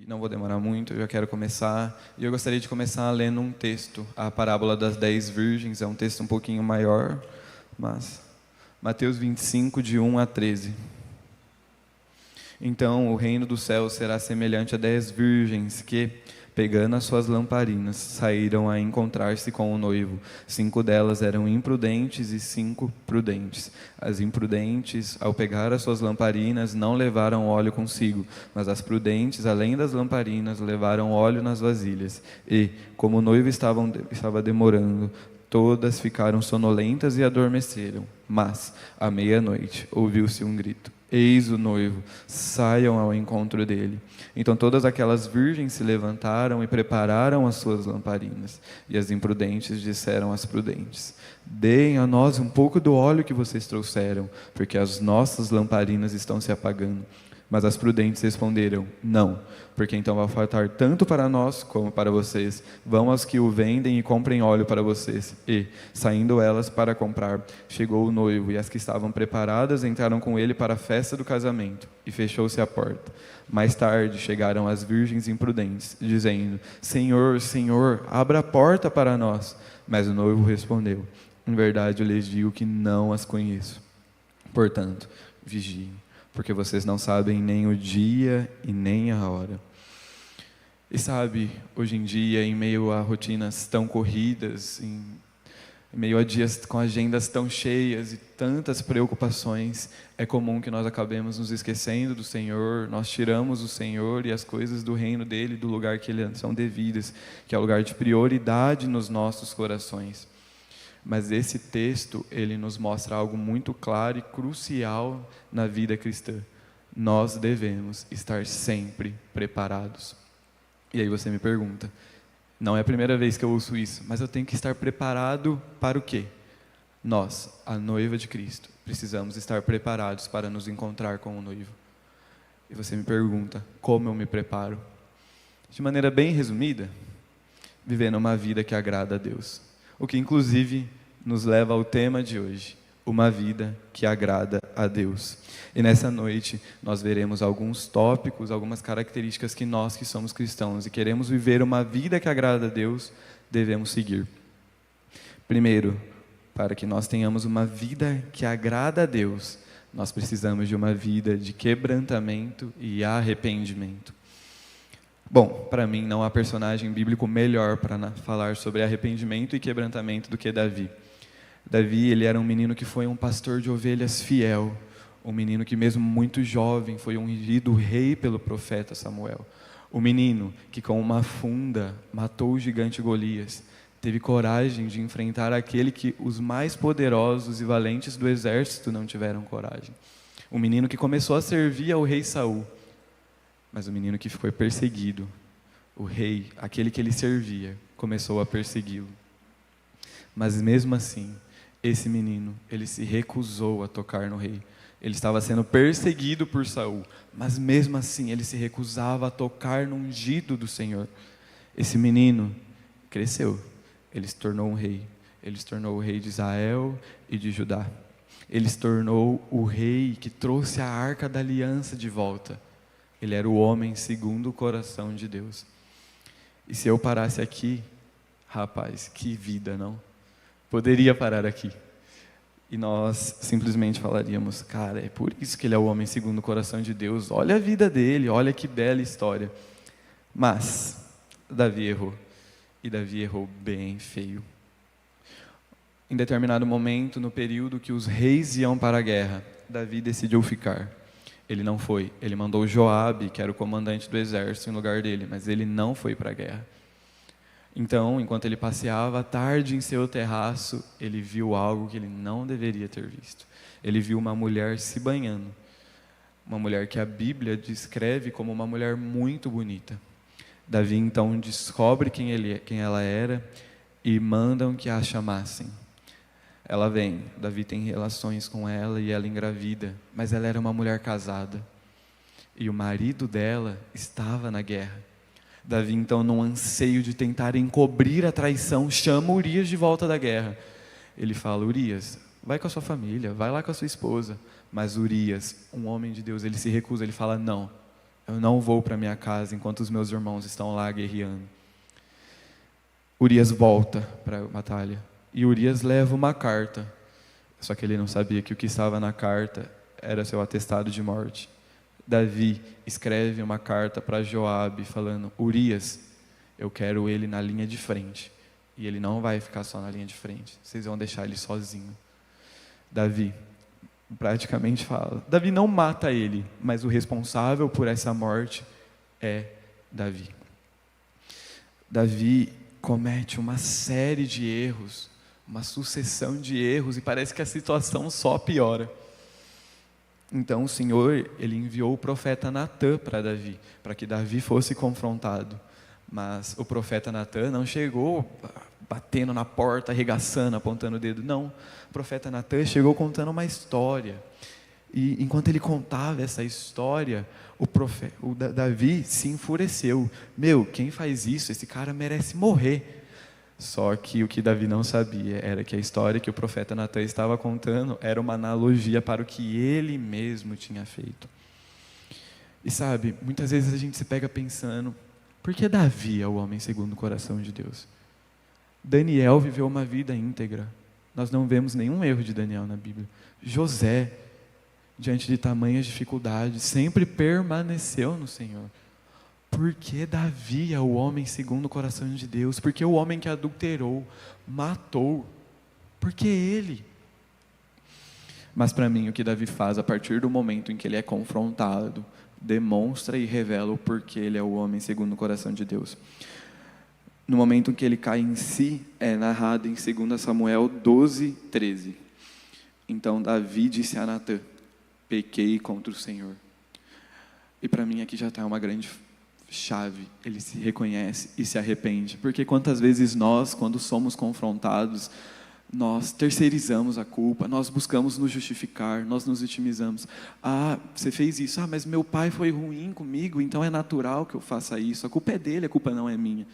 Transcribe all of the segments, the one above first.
não vou demorar muito, eu já quero começar. E eu gostaria de começar lendo um texto, a parábola das 10 virgens. É um texto um pouquinho maior, mas Mateus 25, de 1 a 13. Então o reino do céu será semelhante a 10 virgens que, pegando as suas lamparinas, saíram a encontrar-se com o noivo. 5 delas eram imprudentes e 5 prudentes. As imprudentes, ao pegar as suas lamparinas, não levaram óleo consigo, mas as prudentes, além das lamparinas, levaram óleo nas vasilhas. E, como o noivo estava demorando, todas ficaram sonolentas e adormeceram. Mas, à meia-noite, ouviu-se um grito: eis o noivo, saiam ao encontro dele. Então todas aquelas virgens se levantaram e prepararam as suas lamparinas. E as imprudentes disseram às prudentes: deem a nós um pouco do óleo que vocês trouxeram, porque as nossas lamparinas estão se apagando. Mas as prudentes responderam: não, porque então vai faltar tanto para nós como para vocês. Vão aos que o vendem e comprem óleo para vocês. E, saindo elas para comprar, chegou o noivo, e as que estavam preparadas entraram com ele para a festa do casamento, e fechou-se a porta. Mais tarde chegaram as virgens imprudentes, dizendo: Senhor, Senhor, abra a porta para nós. Mas o noivo respondeu: em verdade eu lhes digo que não as conheço. Portanto, vigiem, porque vocês não sabem nem o dia e nem a hora. E sabe, hoje em dia, em meio a rotinas tão corridas, em meio a dias com agendas tão cheias e tantas preocupações, é comum que nós acabemos nos esquecendo do Senhor. Nós tiramos o Senhor e as coisas do reino dele do lugar que lhe são devidas, que é o lugar de prioridade nos nossos corações. Mas esse texto, ele nos mostra algo muito claro e crucial na vida cristã. Nós devemos estar sempre preparados. E aí você me pergunta, não é a primeira vez que eu ouço isso, mas eu tenho que estar preparado para o quê? Nós, a noiva de Cristo, precisamos estar preparados para nos encontrar com o noivo. E você me pergunta, como eu me preparo? De maneira bem resumida, vivendo uma vida que agrada a Deus. O que, inclusive, nos leva ao tema de hoje, uma vida que agrada a Deus. E nessa noite, nós veremos alguns tópicos, algumas características que nós que somos cristãos e queremos viver uma vida que agrada a Deus, devemos seguir. Primeiro, para que nós tenhamos uma vida que agrada a Deus, nós precisamos de uma vida de quebrantamento e arrependimento. Bom, para mim não há personagem bíblico melhor para falar sobre arrependimento e quebrantamento do que Davi. Davi, ele era um menino que foi um pastor de ovelhas fiel, um menino que mesmo muito jovem foi ungido rei pelo profeta Samuel. O menino que com uma funda matou o gigante Golias, teve coragem de enfrentar aquele que os mais poderosos e valentes do exército não tiveram coragem. O menino que começou a servir ao rei Saul, mas o menino que foi perseguido, o rei, aquele que ele servia, começou a persegui-lo. Mas mesmo assim, esse menino, ele se recusou a tocar no rei. Ele estava sendo perseguido por Saul, mas mesmo assim ele se recusava a tocar no ungido do Senhor. Esse menino cresceu, ele se tornou um rei. Ele se tornou o rei de Israel e de Judá. Ele se tornou o rei que trouxe a arca da aliança de volta. Ele era o homem segundo o coração de Deus. E se eu parasse aqui, rapaz, que vida, não? Poderia parar aqui. E nós simplesmente falaríamos, cara, é por isso que ele é o homem segundo o coração de Deus. Olha a vida dele, olha que bela história. Mas Davi errou. E Davi errou bem feio. Em determinado momento, no período que os reis iam para a guerra, Davi decidiu ficar. Ele não foi, ele mandou Joabe, que era o comandante do exército, em lugar dele, mas ele não foi para a guerra. Então, enquanto ele passeava à tarde em seu terraço, ele viu algo que ele não deveria ter visto. Ele viu uma mulher se banhando, uma mulher que a Bíblia descreve como uma mulher muito bonita. Davi então descobre quem ela era e mandam que a chamassem. Ela vem, Davi tem relações com ela e ela engravida, mas ela era uma mulher casada. E o marido dela estava na guerra. Davi então, num anseio de tentar encobrir a traição, chama Urias de volta da guerra. Ele fala, Urias, vai com a sua família, vai lá com a sua esposa. Mas Urias, um homem de Deus, ele se recusa, ele fala, não, Eu não vou para minha casa enquanto os meus irmãos estão lá guerreando. Urias volta para a batalha. E Urias leva uma carta. Só que ele não sabia que o que estava na carta era seu atestado de morte. Davi escreve uma carta para Joabe falando: Urias, eu quero ele na linha de frente. E ele não vai ficar só na linha de frente. Vocês vão deixar ele sozinho. Davi praticamente fala. Davi não mata ele, mas o responsável por essa morte é Davi. Davi comete uma série de erros, uma sucessão de erros, e parece que a situação só piora. Então o Senhor, ele enviou o profeta Natã para Davi, para que Davi fosse confrontado. Mas o profeta Natã não chegou batendo na porta, arregaçando, apontando o dedo. Não, o profeta Natã chegou contando uma história. E enquanto ele contava essa história, Davi se enfureceu. Quem faz isso? Esse cara merece morrer. Só que o que Davi não sabia era que a história que o profeta Natã estava contando era uma analogia para o que ele mesmo tinha feito. E sabe, muitas vezes a gente se pega pensando: por que Davi é o homem segundo o coração de Deus? Daniel viveu uma vida íntegra. Nós não vemos nenhum erro de Daniel na Bíblia. José, diante de tamanhas dificuldades, sempre permaneceu no Senhor. Por que Davi é o homem segundo o coração de Deus? Porque o homem que adulterou, matou, porque ele. Mas para mim, o que Davi faz a partir do momento em que ele é confrontado, demonstra e revela o porquê ele é o homem segundo o coração de Deus. No momento em que ele cai em si, é narrado em 2 Samuel 12:13. Então Davi disse a Natã: pequei contra o Senhor. E para mim aqui já está uma grande chave. Ele se reconhece e se arrepende. Porque quantas vezes nós, quando somos confrontados, nós terceirizamos a culpa, nós buscamos nos justificar, nós nos vitimizamos. Você fez isso, mas meu pai foi ruim comigo, então é natural que eu faça isso, a culpa é dele, a culpa não é minha.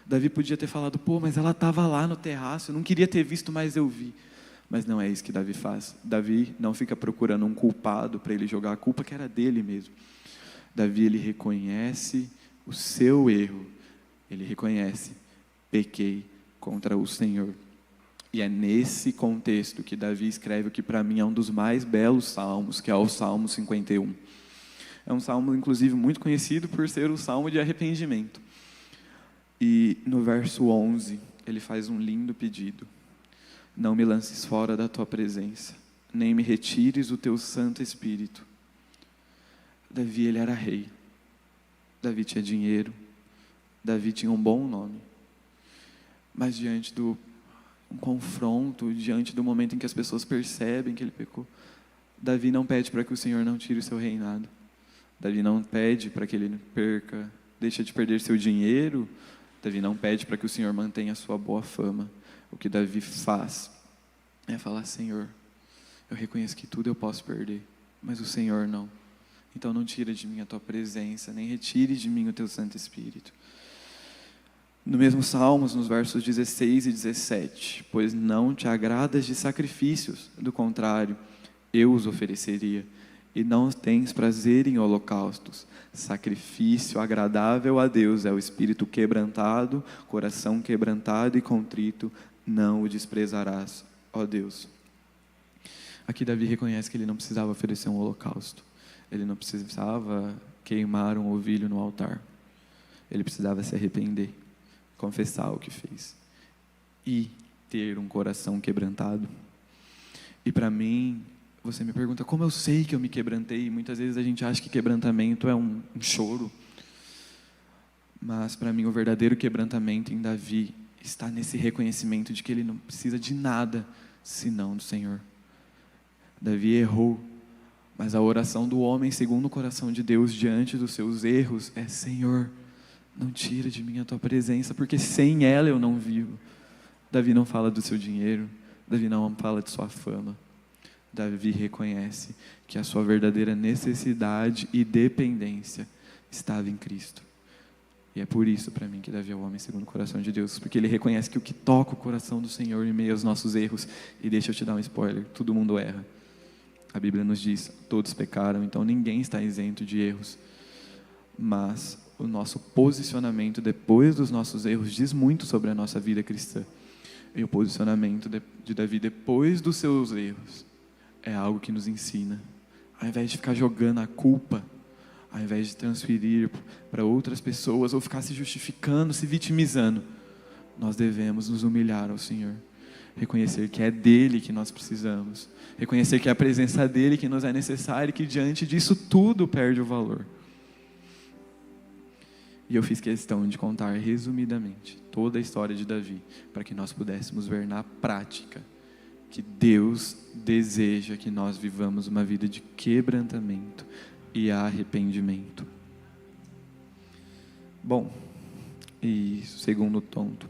Davi podia ter falado: mas ela estava lá no terraço, eu não queria ter visto, mas eu vi. Mas não é isso que Davi faz. Davi não fica procurando um culpado para ele jogar a culpa que era dele mesmo. Davi, ele reconhece o seu erro, ele reconhece: pequei contra o Senhor. E é nesse contexto que Davi escreve o que para mim é um dos mais belos salmos, que é o Salmo 51. É um salmo, inclusive, muito conhecido por ser o salmo de arrependimento. E no verso 11, ele faz um lindo pedido: não me lances fora da tua presença, nem me retires o teu Santo Espírito. Davi, ele era rei. Davi tinha dinheiro. Davi tinha um bom nome. Mas diante do confronto, diante do momento em que as pessoas percebem que ele pecou, Davi não pede para que o Senhor não tire o seu reinado. Davi não pede para que ele deixe de perder seu dinheiro. Davi não pede para que o Senhor mantenha a sua boa fama. O que Davi faz é falar: Senhor, eu reconheço que tudo eu posso perder, mas o Senhor não. Então não tira de mim a tua presença, nem retire de mim o teu Santo Espírito. No mesmo Salmos, nos versos 16 e 17, pois não te agradas de sacrifícios, do contrário, eu os ofereceria. E não tens prazer em holocaustos. Sacrifício agradável a Deus é o espírito quebrantado, coração quebrantado e contrito, não o desprezarás, ó Deus. Aqui Davi reconhece que ele não precisava oferecer um holocausto. Ele não precisava queimar um ovilho no altar. Ele precisava se arrepender, confessar o que fez e ter um coração quebrantado. E para mim, você me pergunta: como eu sei que eu me quebrantei? Muitas vezes a gente acha que quebrantamento é um choro. Mas para mim o verdadeiro quebrantamento em Davi está nesse reconhecimento de que ele não precisa de nada senão do Senhor. Davi errou, mas a oração do homem segundo o coração de Deus diante dos seus erros é: Senhor, não tira de mim a tua presença, porque sem ela eu não vivo. Davi não fala do seu dinheiro, Davi não fala de sua fama. Davi reconhece que a sua verdadeira necessidade e dependência estava em Cristo. E é por isso, para mim, que Davi é o homem segundo o coração de Deus, porque ele reconhece que o que toca o coração do Senhor em meio aos nossos erros, e deixa eu te dar um spoiler: todo mundo erra. A Bíblia nos diz: todos pecaram, então ninguém está isento de erros. mas o nosso posicionamento depois dos nossos erros diz muito sobre a nossa vida cristã. E o posicionamento de Davi depois dos seus erros é algo que nos ensina. Ao invés de ficar jogando a culpa, ao invés de transferir para outras pessoas ou ficar se justificando, se vitimizando, nós devemos nos humilhar ao Senhor. Reconhecer que é dele que nós precisamos. Reconhecer que é a presença dele que nos é necessária e que diante disso tudo perde o valor. E eu fiz questão de contar resumidamente toda a história de Davi, para que nós pudéssemos ver na prática que Deus deseja que nós vivamos uma vida de quebrantamento e arrependimento. Bom, e segundo ponto,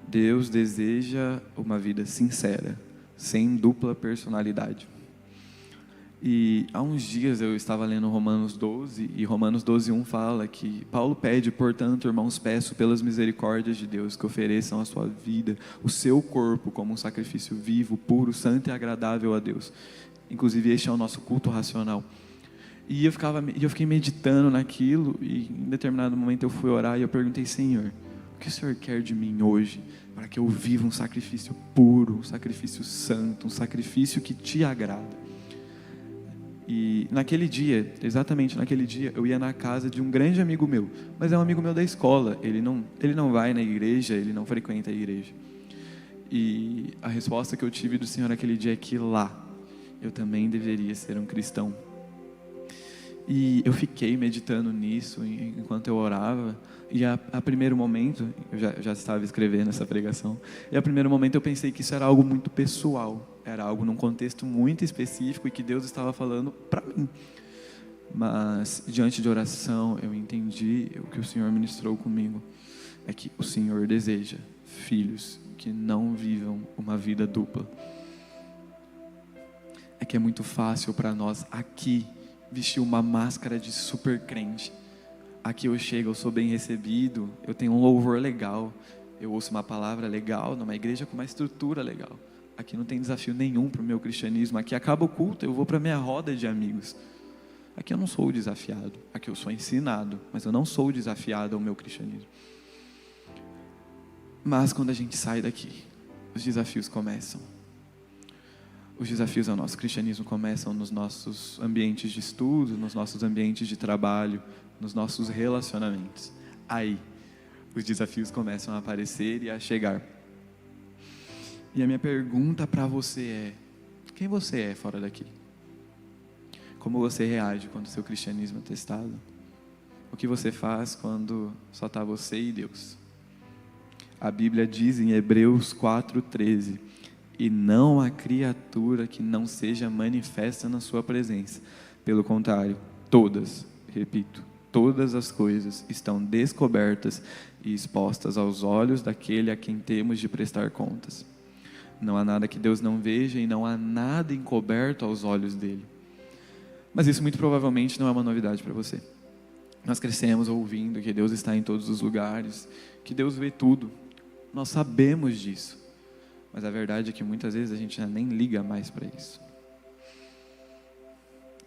Deus deseja uma vida sincera, sem dupla personalidade. E há uns dias eu estava lendo Romanos 12, e Romanos 12:1 fala que Paulo pede: portanto, irmãos, peço pelas misericórdias de Deus que ofereçam a sua vida, o seu corpo como um sacrifício vivo, puro, santo e agradável a Deus. Inclusive este é o nosso culto racional. E eu fiquei meditando naquilo, e em determinado momento eu fui orar e eu perguntei: Senhor, o que o Senhor quer de mim hoje para que eu viva um sacrifício puro, um sacrifício santo, um sacrifício que te agrada? E naquele dia, exatamente naquele dia, eu ia na casa de um grande amigo meu, mas é um amigo meu da escola. Ele não vai na igreja, ele não frequenta a igreja. E a resposta que eu tive do Senhor naquele dia é que lá eu também deveria ser um cristão. E eu fiquei meditando nisso enquanto eu orava. E a primeiro momento, eu já estava escrevendo essa pregação, e a primeiro momento eu pensei que isso era algo muito pessoal, era algo num contexto muito específico e que Deus estava falando para mim. Mas diante de oração eu entendi o que o Senhor ministrou comigo, é que o Senhor deseja filhos que não vivam uma vida dupla. É que é muito fácil para nós aqui vestir uma máscara de super crente. Aqui eu chego, eu sou bem recebido, eu tenho um louvor legal, eu ouço uma palavra legal, numa igreja com uma estrutura legal. Aqui não tem desafio nenhum para o meu cristianismo. Aqui acaba o culto, eu vou para a minha roda de amigos. Aqui eu não sou desafiado, aqui eu sou ensinado, mas eu não sou desafiado ao meu cristianismo. Mas quando a gente sai daqui, os desafios começam. Os desafios ao nosso cristianismo começam nos nossos ambientes de estudo, nos nossos ambientes de trabalho, nos nossos relacionamentos. Aí, os desafios começam a aparecer e a chegar. E a minha pergunta para você é: quem você é fora daqui? Como você reage quando o seu cristianismo é testado? O que você faz quando só está você e Deus? A Bíblia diz em Hebreus 4:13: e não há criatura que não seja manifesta na sua presença. Pelo contrário, todas, repito, todas as coisas estão descobertas e expostas aos olhos daquele a quem temos de prestar contas. Não há nada que Deus não veja e não há nada encoberto aos olhos dele. Mas isso muito provavelmente não é uma novidade para você. Nós crescemos ouvindo que Deus está em todos os lugares, que Deus vê tudo. Nós sabemos disso. Mas a verdade é que muitas vezes a gente já nem liga mais para isso.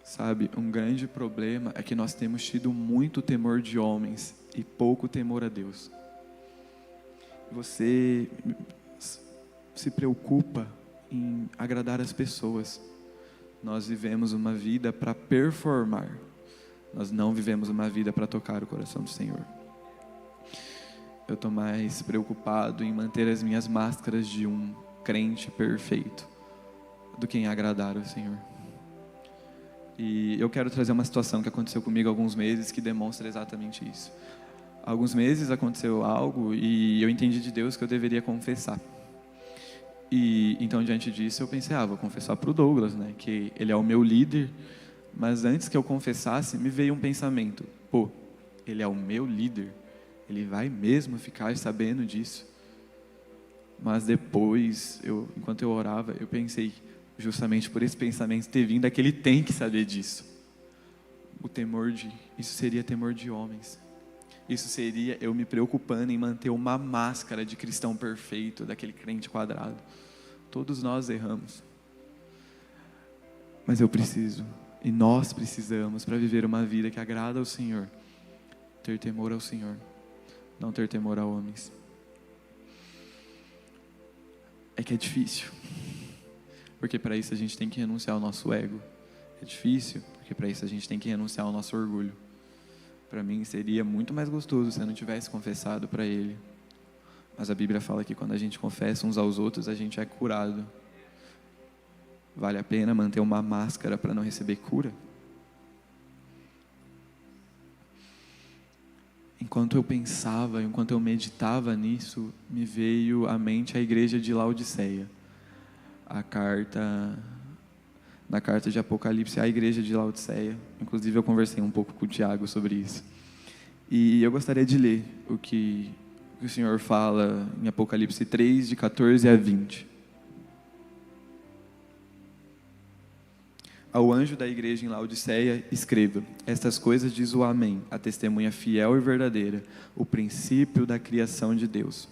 Sabe, um grande problema é que nós temos tido muito temor de homens e pouco temor a Deus. Você se preocupa em agradar as pessoas. Nós vivemos uma vida para performar. Nós não vivemos uma vida para tocar o coração do Senhor. Eu estou mais preocupado em manter as minhas máscaras de um crente perfeito do que em agradar ao Senhor. E eu quero trazer uma situação que aconteceu comigo há alguns meses que demonstra exatamente isso. Há alguns meses aconteceu algo e eu entendi de Deus que eu deveria confessar. E então diante disso eu pensei, vou confessar para o Douglas, né, que ele é o meu líder. Mas antes que eu confessasse, me veio um pensamento: ele é o meu líder, ele vai mesmo ficar sabendo disso? Mas depois, enquanto eu orava, eu pensei, justamente por esse pensamento ter vindo, é que ele tem que saber disso. Isso seria temor de homens. Isso seria eu me preocupando em manter uma máscara de cristão perfeito, daquele crente quadrado. Todos nós erramos. Mas eu preciso, e nós precisamos, para viver uma vida que agrada ao Senhor, ter temor ao Senhor, não ter temor a homens. É que é difícil, porque para isso a gente tem que renunciar ao nosso ego. É difícil, porque para isso a gente tem que renunciar ao nosso orgulho. Para mim seria muito mais gostoso se eu não tivesse confessado para Ele. Mas a Bíblia fala que quando a gente confessa uns aos outros, a gente é curado. Vale a pena manter uma máscara para não receber cura? Enquanto eu pensava, enquanto eu meditava nisso, me veio à mente a igreja de Laodiceia. Na carta de Apocalipse, à igreja de Laodiceia. Inclusive eu conversei um pouco com o Tiago sobre isso. E eu gostaria de ler o que o Senhor fala em Apocalipse 3, de 14 a 20. Ao anjo da igreja em Laodiceia, escreva: estas coisas diz o Amém, a testemunha fiel e verdadeira, o princípio da criação de Deus.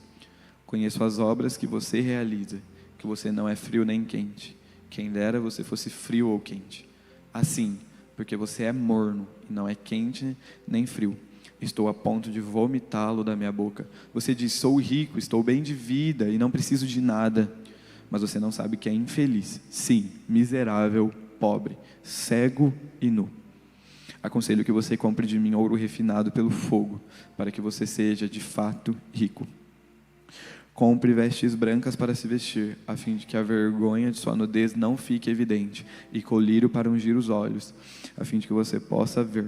Conheço as obras que você realiza, que você não é frio nem quente. Quem dera você fosse frio ou quente. Assim, porque você é morno e não é quente nem frio, estou a ponto de vomitá-lo da minha boca. Você diz: sou rico, estou bem de vida e não preciso de nada. Mas você não sabe que é infeliz, sim, miserável, pobre, cego e nu. Aconselho que você compre de mim ouro refinado pelo fogo, para que você seja de fato rico. Compre vestes brancas para se vestir, a fim de que a vergonha de sua nudez não fique evidente, e colírio para ungir os olhos, a fim de que você possa ver.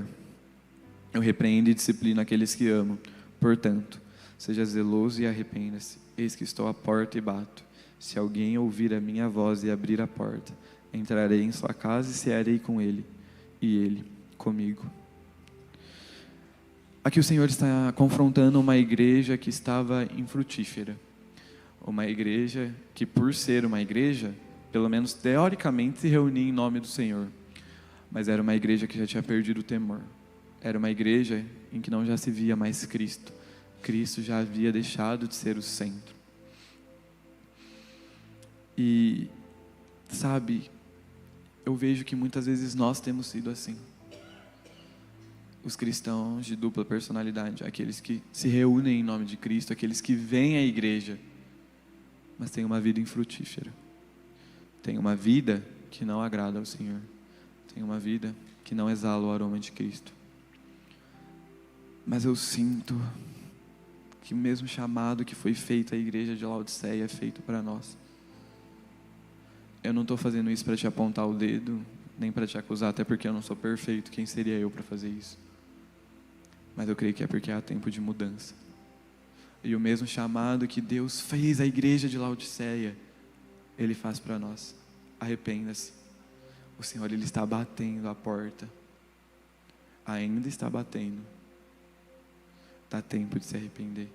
Eu repreendo e disciplino aqueles que amo. Portanto, seja zeloso e arrependa-se. Eis que estou à porta e bato. Se alguém ouvir a minha voz e abrir a porta, entrarei em sua casa e cearei com ele, e ele comigo. Aqui o Senhor está confrontando uma igreja que estava infrutífera. Uma igreja que, por ser uma igreja, pelo menos teoricamente se reunia em nome do Senhor. Mas era uma igreja que já tinha perdido o temor. Era uma igreja em que não já se via mais Cristo. Cristo já havia deixado de ser o centro. E, sabe, eu vejo que muitas vezes nós temos sido assim. Os cristãos de dupla personalidade, aqueles que se reúnem em nome de Cristo, aqueles que vêm à igreja, mas têm uma vida infrutífera. Têm uma vida que não agrada ao Senhor. Têm uma vida que não exala o aroma de Cristo. Mas eu sinto que o mesmo chamado que foi feito à igreja de Laodiceia é feito para nós. Eu não estou fazendo isso para te apontar o dedo, nem para te acusar, até porque eu não sou perfeito. Quem seria eu para fazer isso? Mas eu creio que é porque há tempo de mudança. E o mesmo chamado que Deus fez à igreja de Laodiceia, Ele faz para nós. Arrependa-se. O Senhor, Ele está batendo a porta. Ainda está batendo. Dá tempo de se arrepender.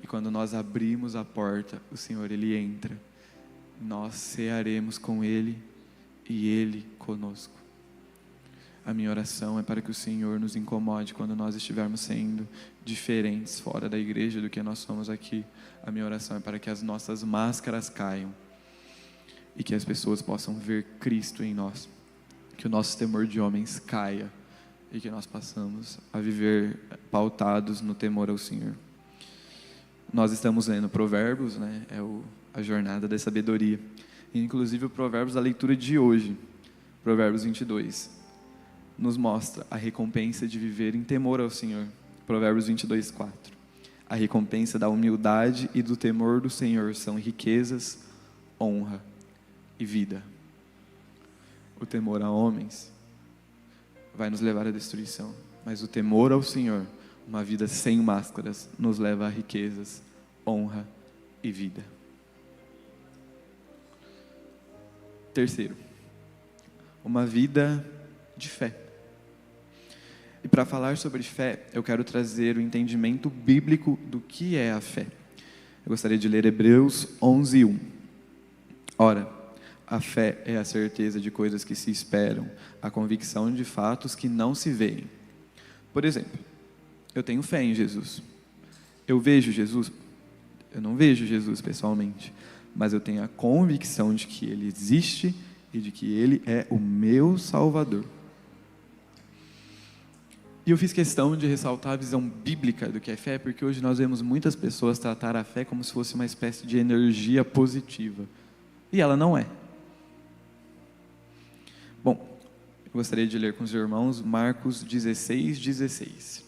E quando nós abrimos a porta, o Senhor, Ele entra. Nós cearemos com Ele e Ele conosco. A minha oração é para que o Senhor nos incomode quando nós estivermos sendo diferentes fora da igreja do que nós somos aqui. A minha oração é para que as nossas máscaras caiam e que as pessoas possam ver Cristo em nós. Que o nosso temor de homens caia e que nós passamos a viver pautados no temor ao Senhor. Nós estamos lendo Provérbios, né? A jornada da sabedoria. E, inclusive o Provérbios, a leitura de hoje, Provérbios 22, nos mostra a recompensa de viver em temor ao Senhor. Provérbios 22, 4. A recompensa da humildade e do temor do Senhor são riquezas, honra e vida. O temor a homens vai nos levar à destruição, mas o temor ao Senhor, uma vida sem máscaras, nos leva a riquezas, honra e vida. Terceiro, uma vida de fé. E para falar sobre fé, eu quero trazer o entendimento bíblico do que é a fé. Eu gostaria de ler Hebreus 11:1. Ora, a fé é a certeza de coisas que se esperam, a convicção de fatos que não se veem. Por exemplo, eu tenho fé em Jesus. Eu vejo Jesus? Eu não vejo Jesus pessoalmente, mas eu tenho a convicção de que Ele existe e de que Ele é o meu Salvador. E eu fiz questão de ressaltar a visão bíblica do que é fé, porque hoje nós vemos muitas pessoas tratar a fé como se fosse uma espécie de energia positiva. E ela não é. Bom, eu gostaria de ler com os irmãos Marcos 16:16.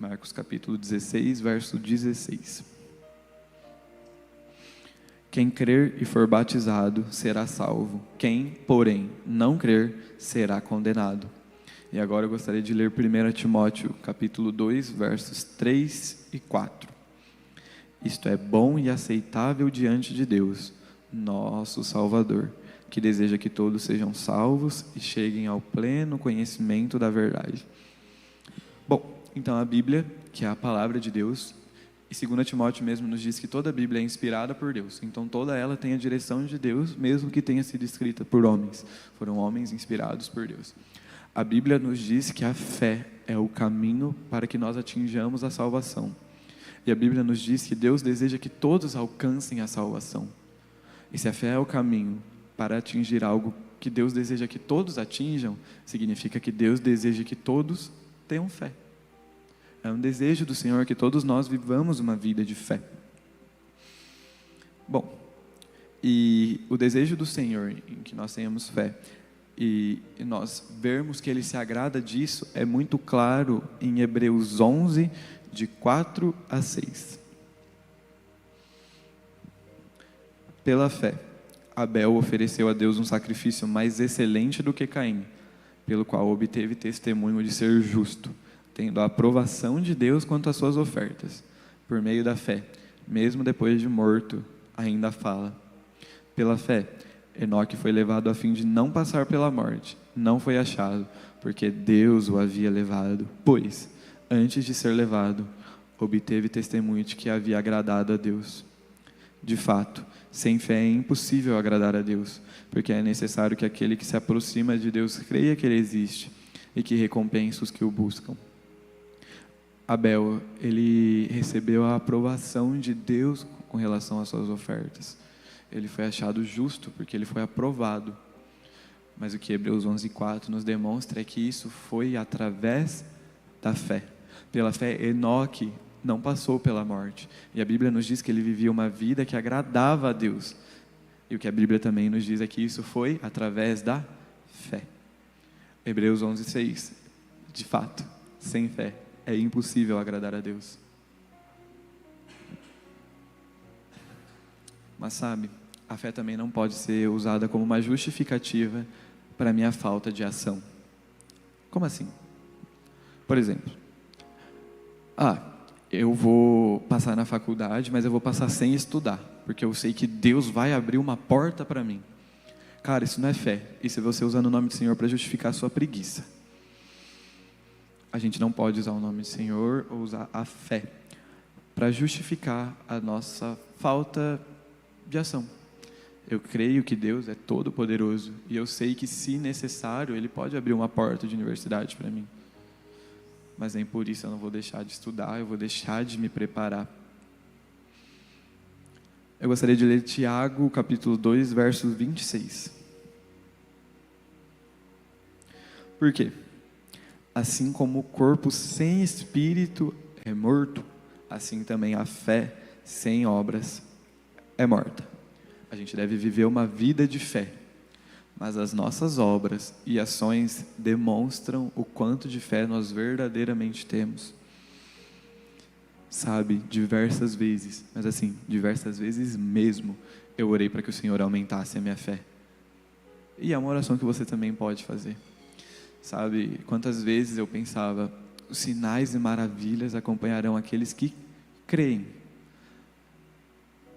Marcos capítulo 16, verso 16. Quem crer e for batizado será salvo. Quem, porém, não crer será condenado. E agora eu gostaria de ler 1 Timóteo capítulo 2, versos 3 e 4. Isto é bom e aceitável diante de Deus, nosso Salvador, que deseja que todos sejam salvos e cheguem ao pleno conhecimento da verdade. Bom, então a Bíblia, que é a palavra de Deus, e 2 Timóteo mesmo nos diz que toda a Bíblia é inspirada por Deus. Então toda ela tem a direção de Deus, mesmo que tenha sido escrita por homens. Foram homens inspirados por Deus. A Bíblia nos diz que a fé é o caminho para que nós atinjamos a salvação. E a Bíblia nos diz que Deus deseja que todos alcancem a salvação. E se a fé é o caminho para atingir algo que Deus deseja que todos atinjam, significa que Deus deseja que todos tenham fé. É um desejo do Senhor que todos nós vivamos uma vida de fé. Bom, e o desejo do Senhor em que nós tenhamos fé e nós vermos que Ele se agrada disso é muito claro em Hebreus 11, de 4 a 6. Pela fé, Abel ofereceu a Deus um sacrifício mais excelente do que Caim, pelo qual obteve testemunho de ser justo, tendo a aprovação de Deus quanto às suas ofertas. Por meio da fé, mesmo depois de morto, ainda fala. Pela fé, Enoque foi levado a fim de não passar pela morte. Não foi achado, porque Deus o havia levado. Pois, antes de ser levado, obteve testemunho de que havia agradado a Deus. De fato, sem fé é impossível agradar a Deus, porque é necessário que aquele que se aproxima de Deus creia que Ele existe e que recompensa os que o buscam. Abel, ele recebeu a aprovação de Deus com relação às suas ofertas. Ele foi achado justo porque ele foi aprovado. Mas o que Hebreus 11:4 nos demonstra é que isso foi através da fé. Pela fé, Enoque não passou pela morte. E a Bíblia nos diz que ele vivia uma vida que agradava a Deus. E o que a Bíblia também nos diz é que isso foi através da fé. Hebreus 11:6. De fato, sem fé é impossível agradar a Deus. Mas sabe, a fé também não pode ser usada como uma justificativa para a minha falta de ação. Como assim? Por exemplo, eu vou passar na faculdade, mas eu vou passar sem estudar, porque eu sei que Deus vai abrir uma porta para mim. Cara, isso não é fé. Isso é você usando o nome do Senhor para justificar a sua preguiça. A gente não pode usar o nome do Senhor ou usar a fé para justificar a nossa falta de ação. Eu creio que Deus é todo poderoso e eu sei que, se necessário, Ele pode abrir uma porta de universidade para mim. Mas nem por isso eu não vou deixar de estudar, eu vou deixar de me preparar. Eu gostaria de ler Tiago, capítulo 2, verso 26. Por quê? Assim como o corpo sem espírito é morto, assim também a fé sem obras é morta. A gente deve viver uma vida de fé, mas as nossas obras e ações demonstram o quanto de fé nós verdadeiramente temos. Sabe, diversas vezes, mas assim, diversas vezes mesmo, eu orei para que o Senhor aumentasse a minha fé. E é uma oração que você também pode fazer. Sabe, quantas vezes eu pensava, os sinais e maravilhas acompanharão aqueles que creem.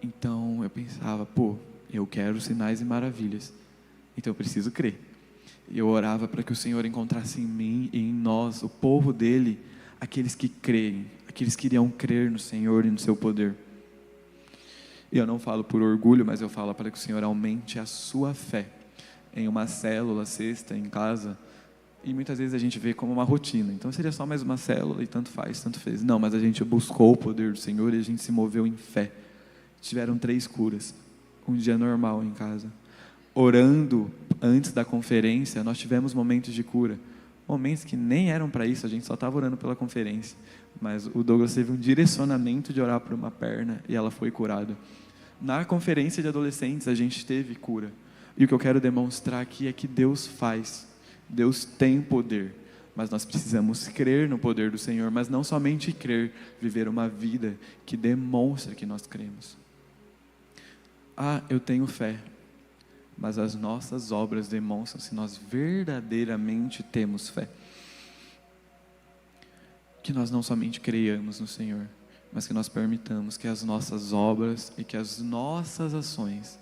Então eu pensava, eu quero sinais e maravilhas, então eu preciso crer. E eu orava para que o Senhor encontrasse em mim e em nós, o povo dele, aqueles que creem, aqueles que iriam crer no Senhor e no seu poder. E eu não falo por orgulho, mas eu falo para que o Senhor aumente a sua fé em uma célula, sexta, em casa. E muitas vezes a gente vê como uma rotina, então seria só mais uma célula e tanto faz, tanto fez. Não, mas a gente buscou o poder do Senhor e a gente se moveu em fé. Tiveram 3 curas, um dia normal em casa. Orando antes da conferência, nós tivemos momentos de cura. momentos que nem eram para isso, a gente só estava orando pela conferência, mas o Douglas teve um direcionamento de orar por uma perna e ela foi curada. Na conferência de adolescentes a gente teve cura, e o que eu quero demonstrar aqui é que Deus faz, Deus tem poder, mas nós precisamos crer no poder do Senhor, mas não somente crer, viver uma vida que demonstra que nós cremos. Eu tenho fé, mas as nossas obras demonstram se nós verdadeiramente temos fé. Que nós não somente creiamos no Senhor, mas que nós permitamos que as nossas obras e que as nossas ações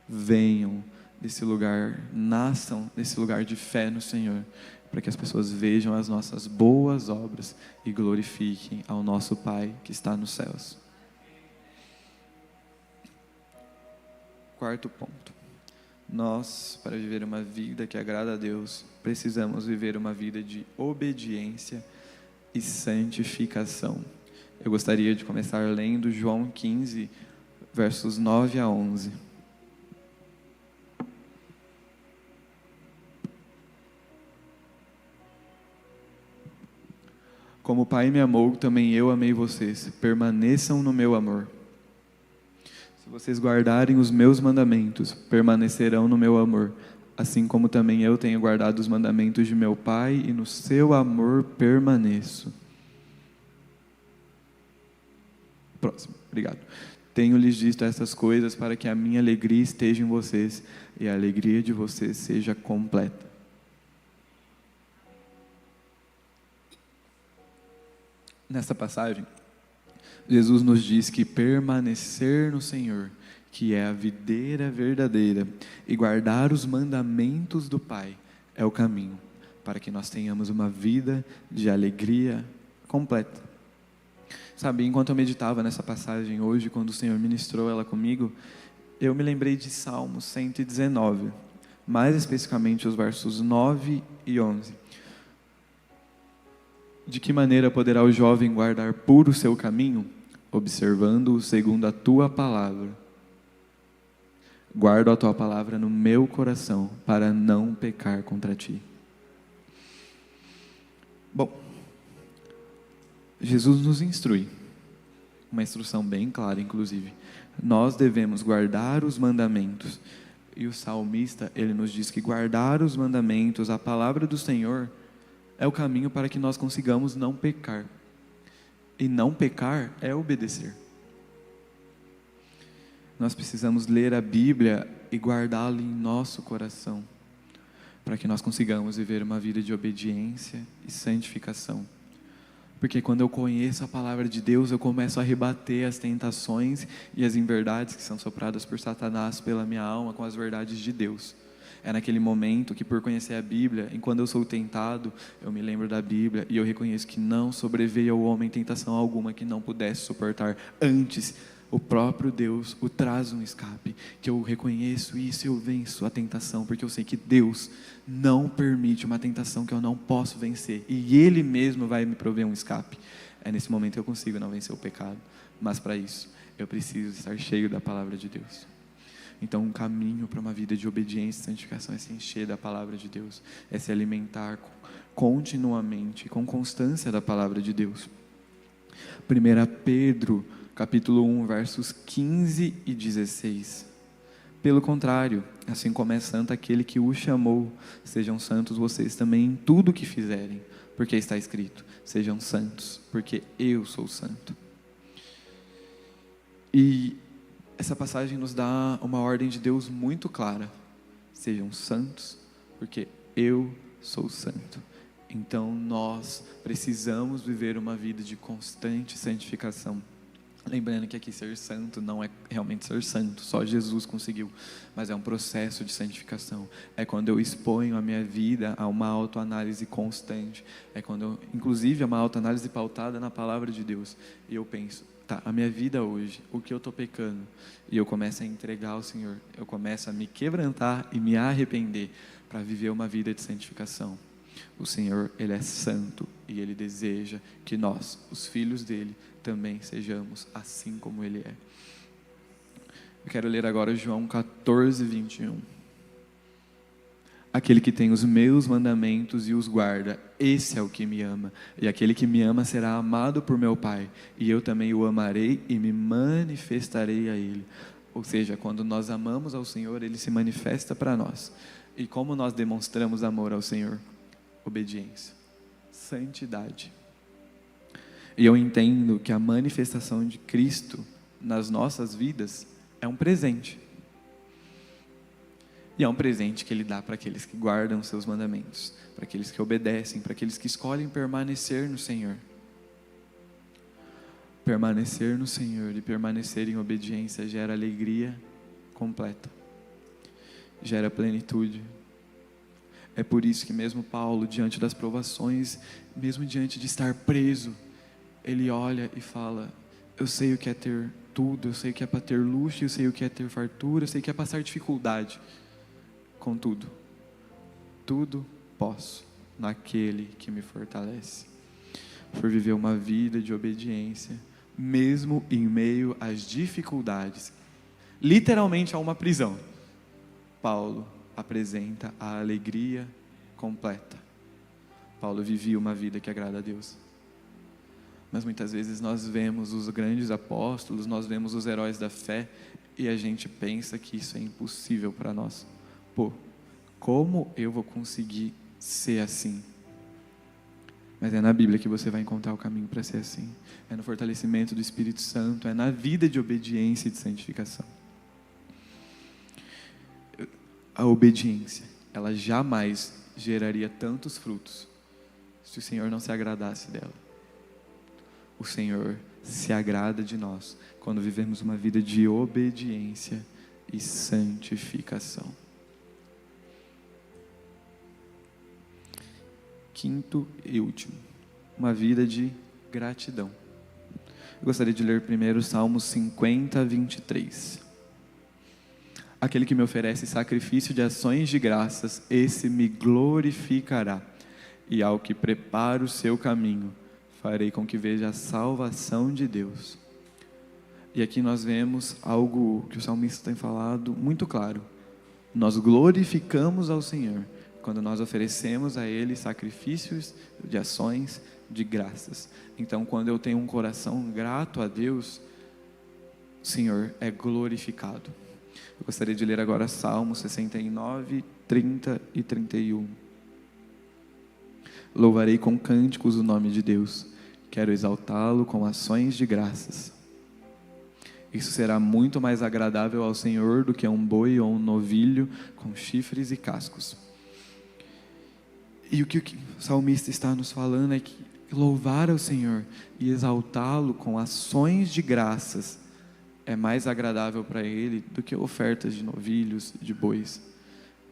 venham desse lugar, nasçam desse lugar de fé no Senhor, para que as pessoas vejam as nossas boas obras e glorifiquem ao nosso Pai que está nos céus. Quarto ponto. Nós, para viver uma vida que agrada a Deus, precisamos viver uma vida de obediência e santificação. Eu gostaria de começar lendo João 15, versos 9 a 11. Como o Pai me amou, também eu amei vocês. Permaneçam no meu amor. Se vocês guardarem os meus mandamentos, permanecerão no meu amor, assim como também eu tenho guardado os mandamentos de meu Pai, e no seu amor permaneço. Próximo, obrigado. Tenho-lhes dito essas coisas para que a minha alegria esteja em vocês, e a alegria de vocês seja completa. Nessa passagem, Jesus nos diz que permanecer no Senhor, que é a videira verdadeira, e guardar os mandamentos do Pai, é o caminho para que nós tenhamos uma vida de alegria completa. Sabe, enquanto eu meditava nessa passagem hoje, quando o Senhor ministrou ela comigo, eu me lembrei de Salmo 119, mais especificamente os versos 9 e 11. De que maneira poderá o jovem guardar puro o seu caminho? Observando-o segundo a tua palavra. Guardo a tua palavra no meu coração, para não pecar contra ti. Bom, Jesus nos instrui, uma instrução bem clara, inclusive. Nós devemos guardar os mandamentos. E o salmista, ele nos diz que guardar os mandamentos, a palavra do Senhor, é o caminho para que nós consigamos não pecar. E não pecar é obedecer. Nós precisamos ler a Bíblia e guardá-la em nosso coração, para que nós consigamos viver uma vida de obediência e santificação. Porque quando eu conheço a palavra de Deus, eu começo a rebater as tentações e as inverdades que são sopradas por Satanás pela minha alma com as verdades de Deus. É naquele momento que, por conhecer a Bíblia, e quando eu sou tentado, eu me lembro da Bíblia e eu reconheço que não sobreveio ao homem tentação alguma que não pudesse suportar. Antes, o próprio Deus o traz um escape, que eu reconheço isso e eu venço a tentação, porque eu sei que Deus não permite uma tentação que eu não posso vencer, e Ele mesmo vai me prover um escape. É nesse momento que eu consigo não vencer o pecado, mas para isso, eu preciso estar cheio da palavra de Deus. Então, um caminho para uma vida de obediência e santificação é se encher da palavra de Deus, é se alimentar continuamente, com constância da palavra de Deus. 1 Pedro, capítulo 1, versos 15 e 16. Pelo contrário, assim como é santo aquele que o chamou, sejam santos vocês também em tudo o que fizerem, porque está escrito, sejam santos, porque eu sou santo. E essa passagem nos dá uma ordem de Deus muito clara. Sejam santos, porque eu sou santo. Então nós precisamos viver uma vida de constante santificação. Lembrando que aqui ser santo não é realmente ser santo, só Jesus conseguiu, mas é um processo de santificação. É quando eu exponho a minha vida a uma autoanálise constante. É quando eu, inclusive, é uma autoanálise pautada na palavra de Deus. E eu penso, tá, a minha vida hoje, o que eu estou pecando? E eu começo a entregar ao Senhor. Eu começo a me quebrantar e me arrepender para viver uma vida de santificação. O Senhor, Ele é santo e Ele deseja que nós, os filhos dEle, também sejamos assim como Ele é. Eu quero ler agora João 14, 21. Aquele que tem os meus mandamentos e os guarda, esse é o que me ama. E aquele que me ama será amado por meu Pai, e eu também o amarei e me manifestarei a ele. Ou seja, quando nós amamos ao Senhor, ele se manifesta para nós. E como nós demonstramos amor ao Senhor? Obediência, santidade. E eu entendo que a manifestação de Cristo nas nossas vidas é um presente. E é um presente que Ele dá para aqueles que guardam os seus mandamentos, para aqueles que obedecem, para aqueles que escolhem permanecer no Senhor. Permanecer no Senhor e permanecer em obediência gera alegria completa, gera plenitude. É por isso que mesmo Paulo, diante das provações, mesmo diante de estar preso, ele olha e fala: eu sei o que é ter tudo, eu sei o que é para ter luxo, eu sei o que é ter fartura, eu sei o que é passar dificuldade. Contudo, tudo posso naquele que me fortalece. Por viver uma vida de obediência, mesmo em meio às dificuldades, literalmente a uma prisão, Paulo apresenta a alegria completa. Paulo vivia uma vida que agrada a Deus. Mas muitas vezes nós vemos os grandes apóstolos, nós vemos os heróis da fé, e a gente pensa que isso é impossível para nós. Pô, como eu vou conseguir ser assim? Mas é na Bíblia que você vai encontrar o caminho para ser assim. É no fortalecimento do Espírito Santo, é na vida de obediência e de santificação. A obediência, ela jamais geraria tantos frutos se o Senhor não se agradasse dela. O Senhor se agrada de nós quando vivemos uma vida de obediência e santificação. Quinto e último, uma vida de gratidão. Eu gostaria de ler primeiro Salmos 50, 23. Aquele que me oferece sacrifício de ações de graças, esse me glorificará. E ao que prepara o seu caminho, farei com que veja a salvação de Deus. E aqui nós vemos algo que o salmista tem falado muito claro. Nós glorificamos ao Senhor quando nós oferecemos a Ele sacrifícios de ações de graças. Então, quando eu tenho um coração grato a Deus, o Senhor é glorificado. Eu gostaria de ler agora Salmos 69, 30 e 31. Louvarei com cânticos o nome de Deus, quero exaltá-lo com ações de graças. Isso será muito mais agradável ao Senhor do que um boi ou um novilho com chifres e cascos. E o que o salmista está nos falando é que louvar ao Senhor e exaltá-lo com ações de graças é mais agradável para Ele do que ofertas de novilhos, de bois.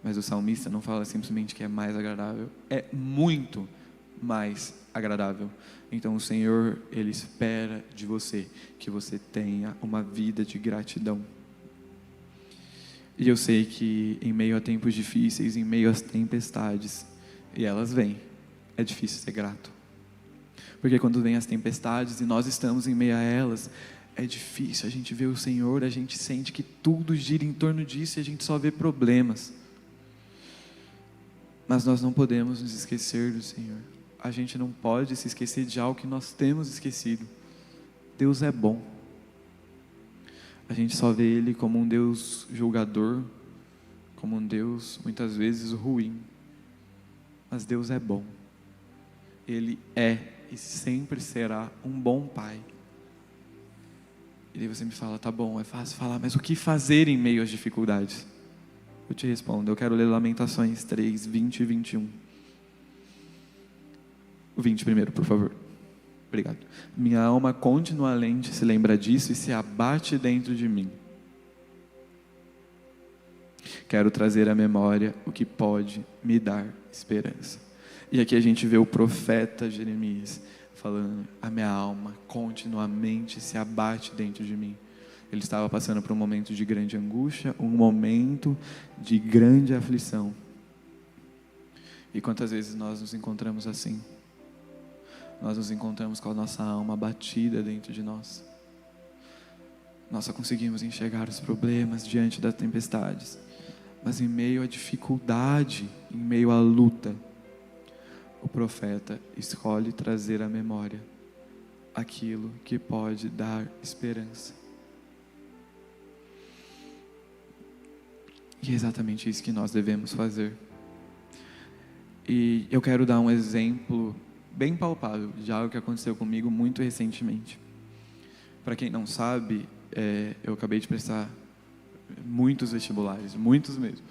Mas o salmista não fala simplesmente que é mais agradável, é muito mais agradável. Então o Senhor, Ele espera de você que você tenha uma vida de gratidão. E eu sei que em meio a tempos difíceis, em meio às tempestades, e elas vêm, é difícil ser grato. Porque quando vem as tempestades e nós estamos em meio a elas, é difícil a gente ver o Senhor, a gente sente que tudo gira em torno disso e a gente só vê problemas. Mas nós não podemos nos esquecer do Senhor. A gente não pode se esquecer de algo que nós temos esquecido. Deus é bom. A gente só vê Ele como um Deus julgador, como um Deus muitas vezes ruim. Mas Deus é bom. Ele é e sempre será um bom Pai. E aí você me fala, tá bom, é fácil falar, mas o que fazer em meio às dificuldades? Eu te respondo, eu quero ler Lamentações 3, 20 e 21. O 20 primeiro, por favor. Obrigado. Minha alma continuamente se lembra disso e se abate dentro de mim. Quero trazer à memória o que pode me dar esperança. E aqui a gente vê o profeta Jeremias falando, a minha alma continuamente se abate dentro de mim. Ele estava passando por um momento de grande angústia, um momento de grande aflição. E quantas vezes nós nos encontramos assim? Nós nos encontramos com a nossa alma abatida dentro de nós. Nós só conseguimos enxergar os problemas diante das tempestades. Mas em meio à dificuldade, em meio à luta, o profeta escolhe trazer à memória aquilo que pode dar esperança. E é exatamente isso que nós devemos fazer. E eu quero dar um exemplo bem palpável de algo que aconteceu comigo muito recentemente. Para quem não sabe, eu acabei de prestar muitos vestibulares, muitos mesmo.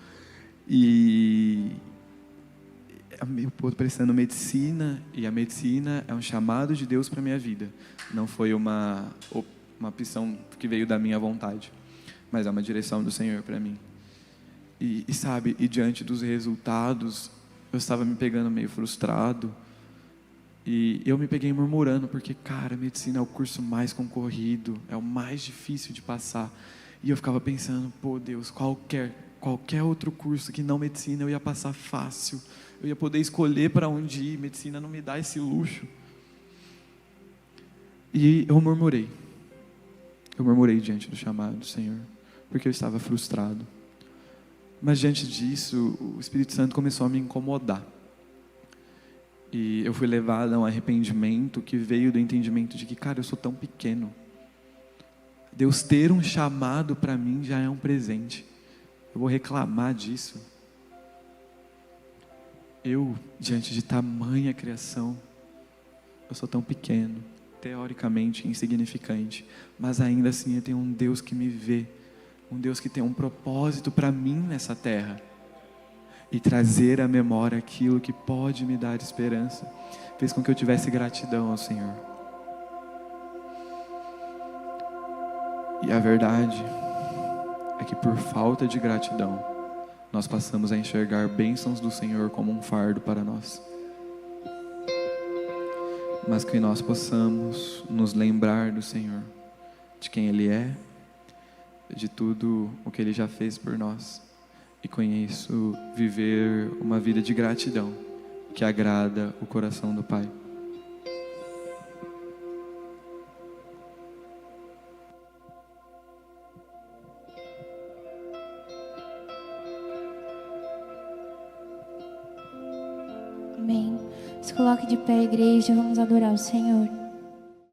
E eu estou prestando medicina, e a medicina é um chamado de Deus para a minha vida. Não foi uma opção que veio da minha vontade, mas é uma direção do Senhor para mim. E sabe, e diante dos resultados, eu estava me pegando meio frustrado, e eu me peguei murmurando, porque, cara, medicina é o curso mais concorrido, é o mais difícil de passar. E eu ficava pensando, pô, Deus, qualquer outro curso que não medicina eu ia passar fácil, eu ia poder escolher para onde ir, medicina não me dá esse luxo. E eu murmurei diante do chamado do Senhor, porque eu estava frustrado. Mas diante disso, o Espírito Santo começou a me incomodar. E eu fui levado a um arrependimento que veio do entendimento de que, cara, eu sou tão pequeno. Deus ter um chamado para mim já é um presente. Eu vou reclamar disso? Eu, diante de tamanha criação, eu sou tão pequeno, teoricamente insignificante, mas ainda assim eu tenho um Deus que me vê, um Deus que tem um propósito para mim nessa terra, e trazer à memória aquilo que pode me dar esperança, fez com que eu tivesse gratidão ao Senhor. E a verdade é que por falta de gratidão, nós passamos a enxergar bênçãos do Senhor como um fardo para nós. Mas que nós possamos nos lembrar do Senhor, de quem Ele é, de tudo o que Ele já fez por nós, e com isso viver uma vida de gratidão que agrada o coração do Pai. Amém. Se coloque de pé, igreja, vamos adorar o Senhor.